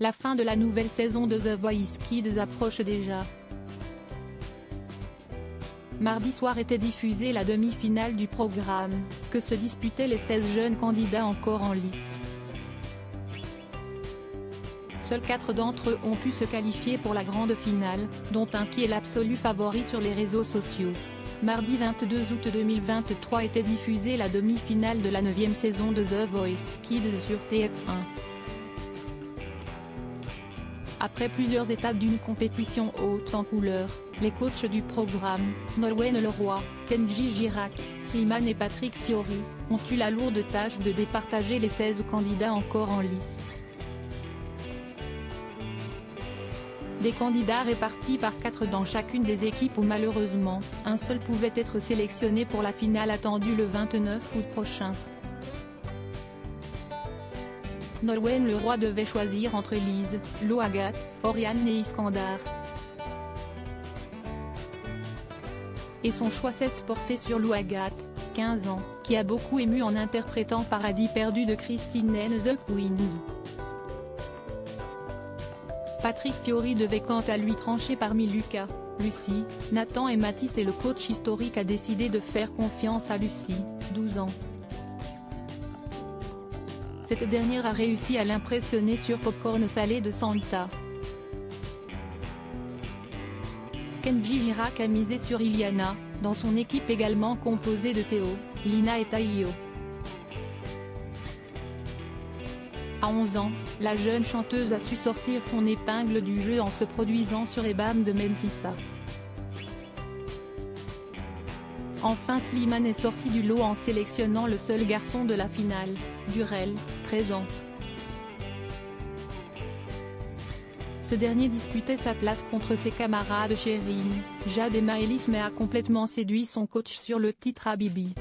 La fin de la nouvelle saison de The Voice Kids approche déjà. Mardi soir était diffusée la demi-finale du programme, que se disputaient les 16 jeunes candidats encore en lice. Seuls 4 d'entre eux ont pu se qualifier pour la grande finale, dont un qui est l'absolu favori sur les réseaux sociaux. Mardi 22 août 2023 était diffusée la demi-finale de la 9e saison de The Voice Kids sur TF1. Après plusieurs étapes d'une compétition haute en couleurs, les coachs du programme, Nolwenn Leroy, Kenji Girac, Slimane et Patrick Fiori, ont eu la lourde tâche de départager les 16 candidats encore en lice. Des candidats répartis par 4 dans chacune des équipes où malheureusement, un seul pouvait être sélectionné pour la finale attendue le 29 août prochain. Nolwenn Leroy devait choisir entre Lise, Lo Agathe, Oriane et Iskandar. Et son choix s'est porté sur Lo Agathe, 15 ans, qui a beaucoup ému en interprétant Paradis perdu de Christine and the Queens. Patrick Fiori devait quant à lui trancher parmi Lucas, Lucie, Nathan et Mathis et le coach historique a décidé de faire confiance à Lucie, 12 ans. Cette dernière a réussi à l'impressionner sur Popcorn salé de Santa. Kenji Girac a misé sur Iliana, dans son équipe également composée de Théo, Lina et Taïo. À 11 ans, la jeune chanteuse a su sortir son épingle du jeu en se produisant sur Ebam de Mentissa. Enfin Slimane est sorti du lot en sélectionnant le seul garçon de la finale, Durel, 13 ans. Ce dernier disputait sa place contre ses camarades Chérine, Jade et Maëlys mais a complètement séduit son coach sur le titre Habibi.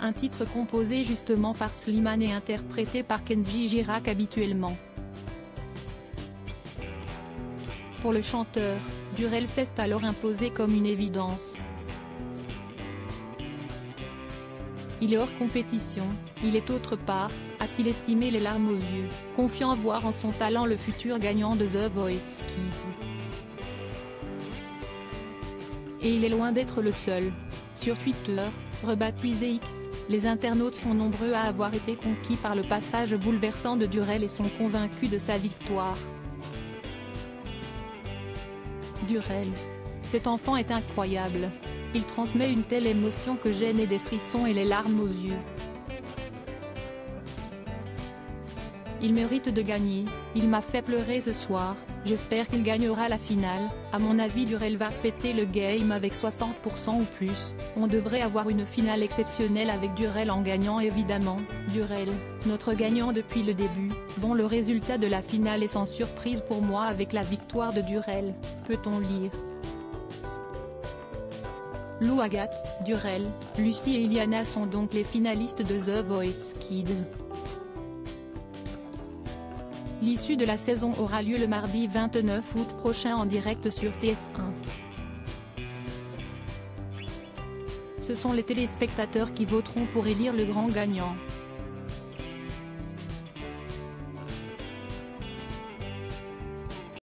Un titre composé justement par Slimane et interprété par Kenji Girac habituellement. Pour le chanteur, Durel s'est alors imposé comme une évidence. Il est hors compétition, il est autre part, a-t-il estimé les larmes aux yeux, confiant voir en son talent le futur gagnant de The Voice Kids. Et il est loin d'être le seul. Sur Twitter, rebaptisé X, les internautes sont nombreux à avoir été conquis par le passage bouleversant de Durel et sont convaincus de sa victoire. Durel. Cet enfant est incroyable. Il transmet une telle émotion que j'ai des frissons et les larmes aux yeux. Il mérite de gagner, il m'a fait pleurer ce soir, j'espère qu'il gagnera la finale, à mon avis Durel va péter le game avec 60% ou plus, on devrait avoir une finale exceptionnelle avec Durel en gagnant évidemment, Durel, notre gagnant depuis le début, bon le résultat de la finale est sans surprise pour moi avec la victoire de Durel, peut-on lire. Lo Agathe, Durel, Lucie et Iliana sont donc les finalistes de The Voice Kids. L'issue de la saison aura lieu le mardi 29 août prochain en direct sur TF1. Ce sont les téléspectateurs qui voteront pour élire le grand gagnant.